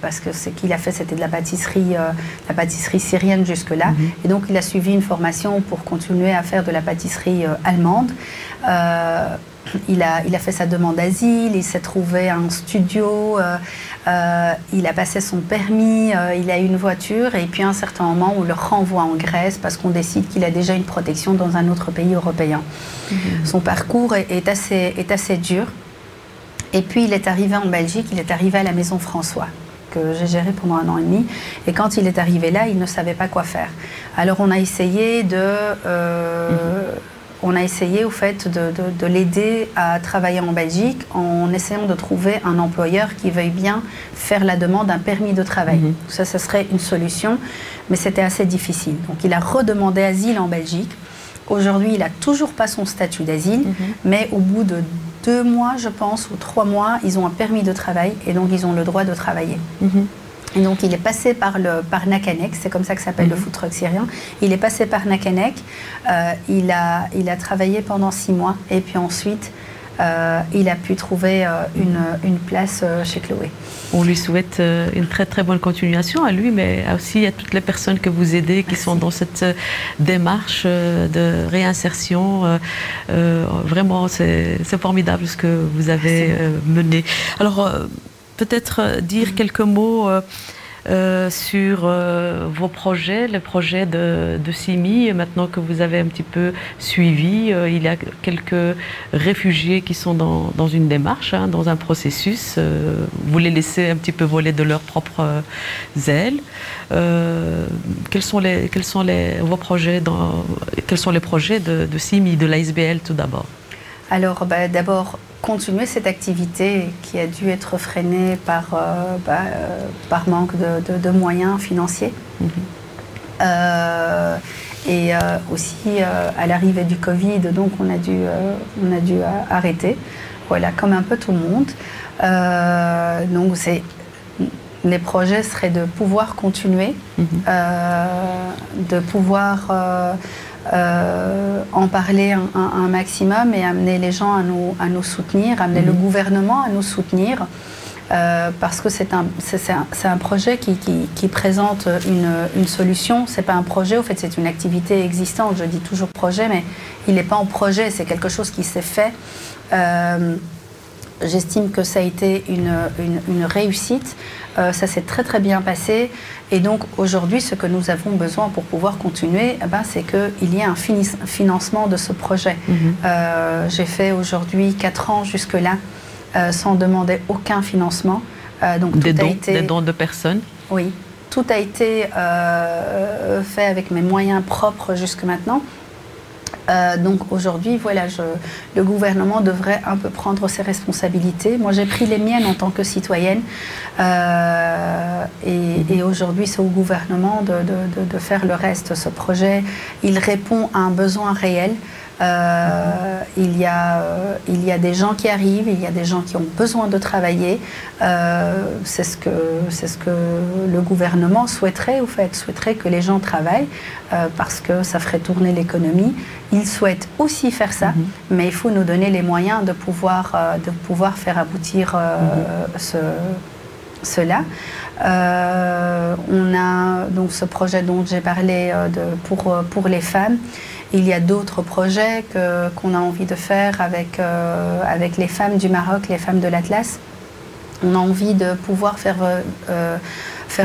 parce que ce qu'il a fait, c'était de la pâtisserie syrienne jusque-là. Et donc, il a suivi une formation pour continuer à faire de la pâtisserie allemande. Il a fait sa demande d'asile, il s'est trouvé un studio, il a passé son permis, il a eu une voiture. Et puis, à un certain moment, on le renvoie en Grèce parce qu'on décide qu'il a déjà une protection dans un autre pays européen. Son parcours est assez dur. Et puis, il est arrivé en Belgique, il est arrivé à la Maison François, que j'ai gérée pendant 1 an et demi. Et quand il est arrivé là, il ne savait pas quoi faire. Alors, on a essayé au fait de l'aider à travailler en Belgique en essayant de trouver un employeur qui veuille bien faire la demande d'un permis de travail. Ça serait une solution, mais c'était assez difficile. Donc, il a redemandé asile en Belgique. Aujourd'hui, il n'a toujours pas son statut d'asile, mais au bout de 2 mois, je pense, ou 3 mois, ils ont un permis de travail et donc ils ont le droit de travailler. Et donc il est passé par Nakanek, c'est comme ça que s'appelle le food truck syrien. Il est passé par Nakanek, il a travaillé pendant 6 mois et puis ensuite il a pu trouver une place chez Chloé. On lui souhaite une très très bonne continuation à lui, mais aussi à toutes les personnes que vous aidez qui sont dans cette démarche de réinsertion. Vraiment, c'est formidable ce que vous avez mené. Alors, peut-être dire quelques mots sur vos projets, les projets de CIMI. Maintenant que vous avez un petit peu suivi, il y a quelques réfugiés qui sont dans une démarche, hein, dans un processus. Vous les laissez un petit peu voler de leurs propres ailes. Quels sont vos projets quels sont les projets de CIMI, de l'ASBL tout d'abord? Alors, d'abord, continuer cette activité qui a dû être freinée par manque de moyens financiers. Et aussi à l'arrivée du Covid, donc on a dû arrêter, voilà, comme un peu tout le monde. Donc les projets seraient de pouvoir continuer, de pouvoir en parler un maximum et amener les gens à nous soutenir, amener le gouvernement à nous soutenir, parce que c'est un projet qui présente une solution. C'est pas un projet, au fait c'est une activité existante. Je dis toujours projet, mais il n'est pas en projet, c'est quelque chose qui s'est fait. J'estime que ça a été une réussite. Ça s'est très très bien passé. Et donc aujourd'hui, ce que nous avons besoin pour pouvoir continuer, c'est qu'il y ait un financement de ce projet. J'ai fait aujourd'hui 4 ans jusque-là sans demander aucun financement. Donc des dons de personnes? Oui, tout a été fait avec mes moyens propres jusque maintenant. Donc aujourd'hui, voilà, le gouvernement devrait un peu prendre ses responsabilités. Moi, j'ai pris les miennes en tant que citoyenne. Et aujourd'hui, c'est au gouvernement de faire le reste. Ce projet, il répond à un besoin réel. Il y a des gens qui arrivent, il y a des gens qui ont besoin de travailler. C'est ce que le gouvernement souhaiterait, au fait, souhaiterait que les gens travaillent parce que ça ferait tourner l'économie. Il souhaite aussi faire ça, mais il faut nous donner les moyens de pouvoir faire aboutir cela. On a donc ce projet dont j'ai parlé pour les femmes. Il y a d'autres projets qu'on a envie de faire avec les femmes du Maroc, les femmes de l'Atlas. On a envie de pouvoir faire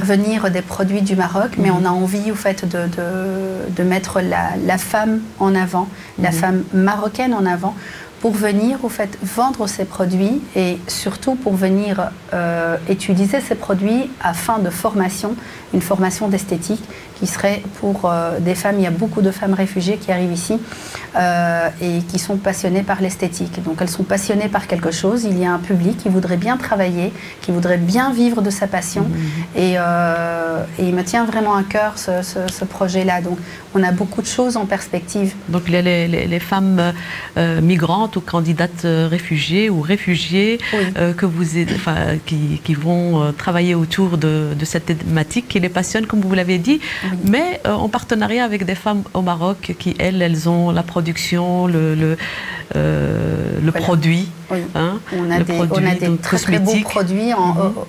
venir des produits du Maroc, mais on a envie au fait de mettre la femme en avant, la femme marocaine en avant, pour venir au fait vendre ces produits et surtout pour venir utiliser ces produits à fin de formation, une formation d'esthétique qui serait pour des femmes. Il y a beaucoup de femmes réfugiées qui arrivent ici et qui sont passionnées par l'esthétique. Donc elles sont passionnées par quelque chose. Il y a un public qui voudrait bien travailler, qui voudrait bien vivre de sa passion. Et il me tient vraiment à cœur ce projet-là. Donc on a beaucoup de choses en perspective. Donc il y a les femmes migrantes ou candidates réfugiées ou réfugiés qui vont travailler autour de cette thématique qui les passionne, comme vous l'avez dit. Mais en partenariat avec des femmes au Maroc qui, elles ont la production, le produit. Oui. Hein, on a des très beaux produits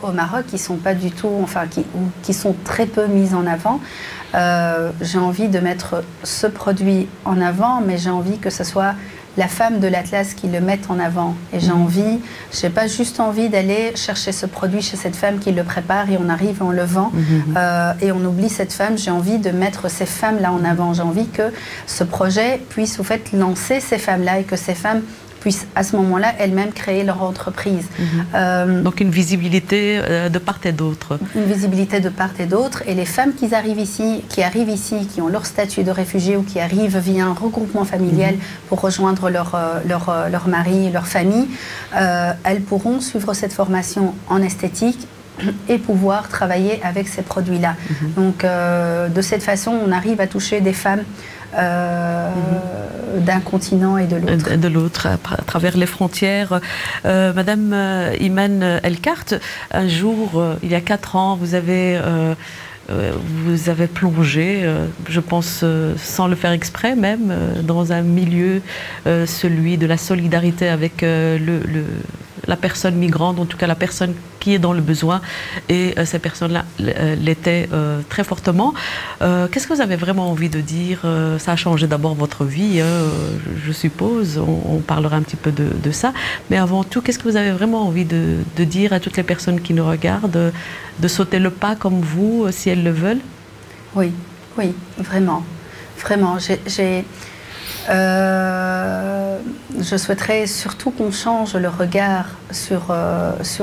au Maroc qui sont pas du tout, qui sont très peu mis en avant. J'ai envie de mettre ce produit en avant, mais j'ai envie que ce soit la femme de l'Atlas qui le mette en avant. Et j'ai pas juste envie d'aller chercher ce produit chez cette femme qui le prépare et on arrive et on le vend et on oublie cette femme. J'ai envie de mettre ces femmes-là en avant. J'ai envie que ce projet puisse au fait lancer ces femmes-là et que ces femmes puissent à ce moment-là elles-mêmes créer leur entreprise. Donc une visibilité de part et d'autre. Une visibilité de part et d'autre. Et les femmes qui arrivent ici, qui ont leur statut de réfugié ou qui arrivent via un regroupement familial pour rejoindre leur mari, leur famille, elles pourront suivre cette formation en esthétique et pouvoir travailler avec ces produits-là. Donc de cette façon, on arrive à toucher des femmes d'un continent et de l'autre. De l'autre, à travers les frontières. Madame Iman Elkart, un jour, il y a 4 ans, vous avez plongé, je pense sans le faire exprès même, dans un milieu, celui de la solidarité avec la personne migrante, en tout cas la personne qui est dans le besoin, et ces personnes-là l'étaient très fortement. Qu'est-ce que vous avez vraiment envie de dire? Ça a changé d'abord votre vie, je suppose, on parlera un petit peu de ça, mais avant tout, qu'est-ce que vous avez vraiment envie de dire à toutes les personnes qui nous regardent, de sauter le pas comme vous, si elles le veulent? Oui, oui, vraiment, vraiment. Je souhaiterais surtout qu'on change le regard sur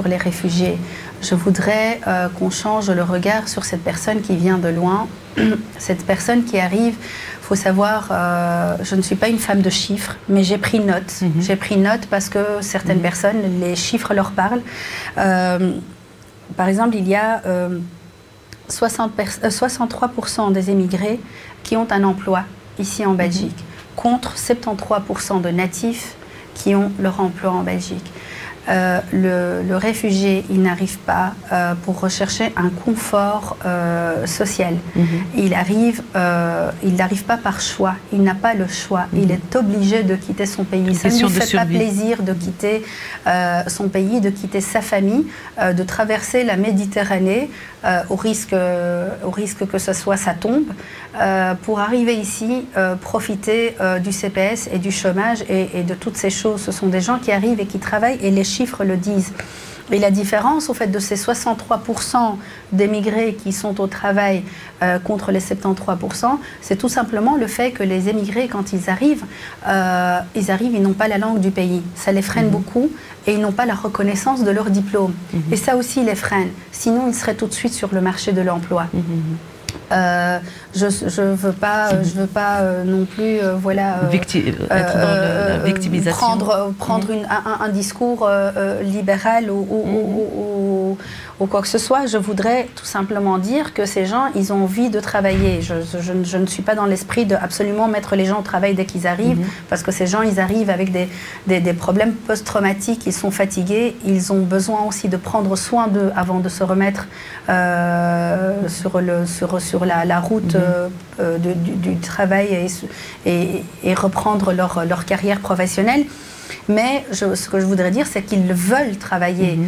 les réfugiés. Je voudrais qu'on change le regard sur cette personne qui vient de loin, cette personne qui arrive. Il faut savoir, je ne suis pas une femme de chiffres, mais j'ai pris note. J'ai pris note parce que certaines personnes, les chiffres leur parlent. Par exemple, il y a 63% des émigrés qui ont un emploi ici en Belgique, contre 73% de natifs qui ont leur emploi en Belgique. Le réfugié, il n'arrive pas pour rechercher un confort social. Il n'arrive pas par choix, il n'a pas le choix. Il est obligé de quitter son pays. Ça ne lui fait pas plaisir de quitter son pays, de quitter sa famille, de traverser la Méditerranée au risque que ce soit sa tombe, pour arriver ici, profiter du CPS et du chômage et de toutes ces choses. Ce sont des gens qui arrivent et qui travaillent, et les chiffres le disent. Et la différence, au fait, de ces 63% d'émigrés qui sont au travail contre les 73%, c'est tout simplement le fait que les émigrés, quand ils arrivent, ils n'ont pas la langue du pays. Ça les freine beaucoup, et ils n'ont pas la reconnaissance de leur diplôme. Et ça aussi les freine. Sinon, ils seraient tout de suite sur le marché de l'emploi. Je veux pas non plus être dans la victimisation. prendre un discours libéral ou quoi que ce soit. Je voudrais tout simplement dire que ces gens, ils ont envie de travailler. Je ne suis pas dans l'esprit de absolument mettre les gens au travail dès qu'ils arrivent, parce que ces gens, ils arrivent avec des problèmes post-traumatiques, ils sont fatigués, ils ont besoin aussi de prendre soin d'eux avant de se remettre sur la route du travail et reprendre leur carrière professionnelle. Mais ce que je voudrais dire, c'est qu'ils veulent travailler.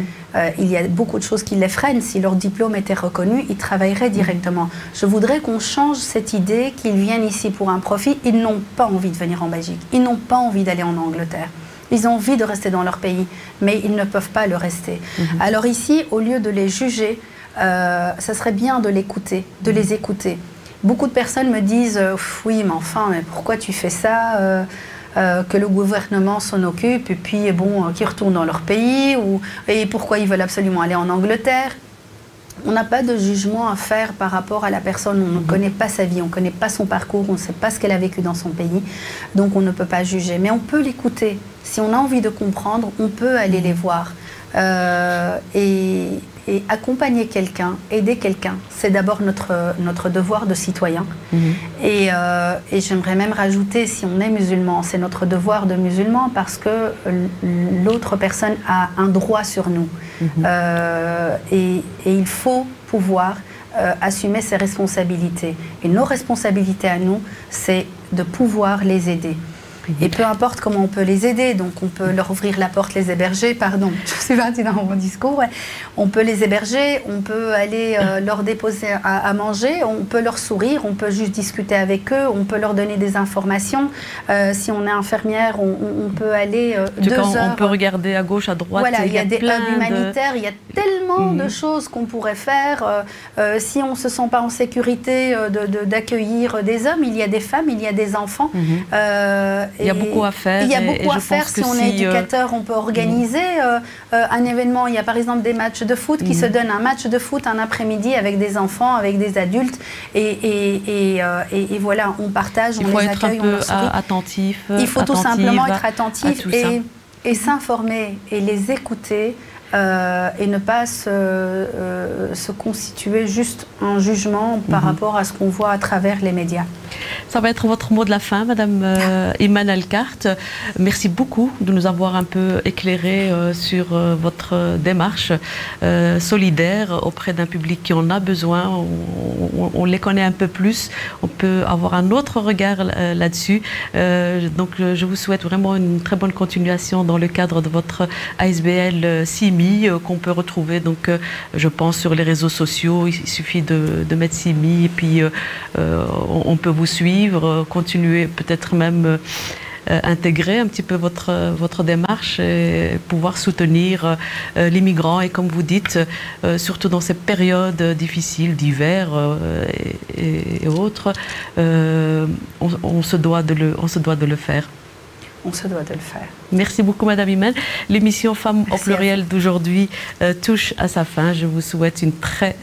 Il y a beaucoup de choses qui les freinent. Si leur diplôme était reconnu, ils travailleraient directement. Je voudrais qu'on change cette idée qu'ils viennent ici pour un profit. Ils n'ont pas envie de venir en Belgique. Ils n'ont pas envie d'aller en Angleterre. Ils ont envie de rester dans leur pays, mais ils ne peuvent pas le rester. Alors ici, au lieu de les juger, ça serait bien de l'écouter, de les écouter. Beaucoup de personnes me disent « Oui, mais enfin, mais pourquoi tu fais ça que le gouvernement s'en occupe et puis bon, qu'ils retournent dans leur pays et pourquoi ils veulent absolument aller en Angleterre ?» On n'a pas de jugement à faire par rapport à la personne. On ne connaît pas sa vie, on ne connaît pas son parcours, on ne sait pas ce qu'elle a vécu dans son pays. Donc on ne peut pas juger. Mais on peut l'écouter. Si on a envie de comprendre, on peut aller les voir. Et accompagner quelqu'un, aider quelqu'un, c'est d'abord notre devoir de citoyen. Et j'aimerais même rajouter, si on est musulman, c'est notre devoir de musulman parce que l'autre personne a un droit sur nous. Et il faut pouvoir assumer ses responsabilités. Et nos responsabilités à nous, c'est de pouvoir les aider. Et peu importe comment on peut les aider, donc on peut leur ouvrir la porte, les héberger, pardon, je suis partie dans mon discours, ouais. On peut les héberger, on peut aller leur déposer à manger, on peut leur sourire, on peut juste discuter avec eux, on peut leur donner des informations. Si on est infirmière, on peut aller 2 heures. On peut regarder à gauche, à droite. Voilà, il y a des hubs humanitaires, il y a tellement de choses qu'on pourrait faire. Si on ne se sent pas en sécurité d'accueillir des hommes, il y a des femmes, il y a des enfants. Il y a beaucoup à faire. Il y a beaucoup à faire. Si on est éducateur, on peut organiser un événement. Il y a par exemple des matchs de foot qui se donnent un match de foot un après-midi avec des enfants, avec des adultes. Et voilà, on partage, on les accueille, on leur sourit. Attentif. Il faut tout simplement être attentif et s'informer et les écouter. et ne pas se constituer juste un jugement par rapport à ce qu'on voit à travers les médias. Ça va être votre mot de la fin, Madame Iman El-Kart. Merci beaucoup de nous avoir un peu éclairé sur votre démarche solidaire auprès d'un public qui en a besoin. On les connaît un peu plus, on peut avoir un autre regard là-dessus. Donc je vous souhaite vraiment une très bonne continuation dans le cadre de votre ASBL Simi qu'on peut retrouver, donc je pense, sur les réseaux sociaux. Il suffit de mettre Simi et puis on peut vous suivre, continuer, peut-être même intégrer un petit peu votre démarche et pouvoir soutenir les migrants. Et comme vous dites, surtout dans ces périodes difficiles d'hiver et autres, on se doit de le faire. On se doit de le faire. Merci beaucoup, Madame Iman. L'émission Femmes au pluriel d'aujourd'hui touche à sa fin. Je vous souhaite une très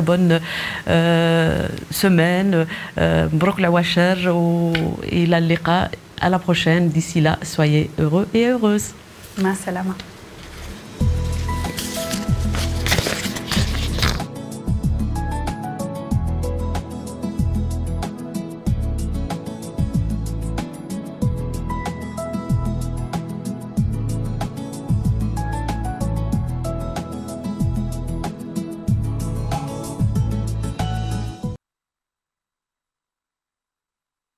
bonne semaine. Mbrok la wachar et la liqa. À la prochaine. D'ici là, soyez heureux et heureuses. Ma salama.